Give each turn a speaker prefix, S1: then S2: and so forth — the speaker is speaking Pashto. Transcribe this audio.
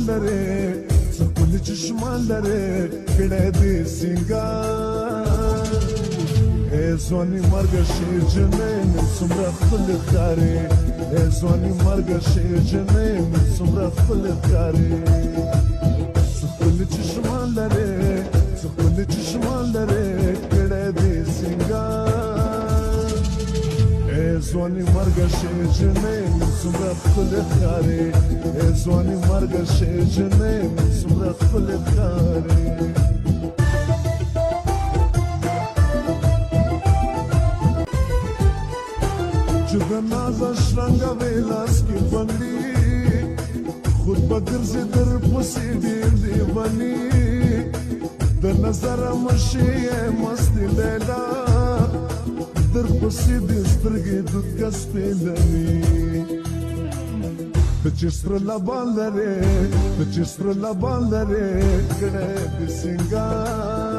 S1: لري څکل چشمان لري کړه دې سنگار اے ځواني مرګ شي جنې نن څومره خپل ښکارې اے ځواني مرګ شي جنې نن څومره خپل ښکارې څکل چشمان لري څکل چشمان لري کړه دې سنگار اے ځواني مرګ شي جنې نن څومره خپل ښکارې اے ځواني مرګ شي جنې نن څومره خپل ښکارې چې د نازه شرنګه ویلاس کې بندي خود به ګرځې در پسې ډېر دیواني د نظره مشې یې مستې لیلا در پسې دې سترګې دودکه سپېلوي ته چې سره لبان لرې ته چې سره لبان لرې کړی دې سینګار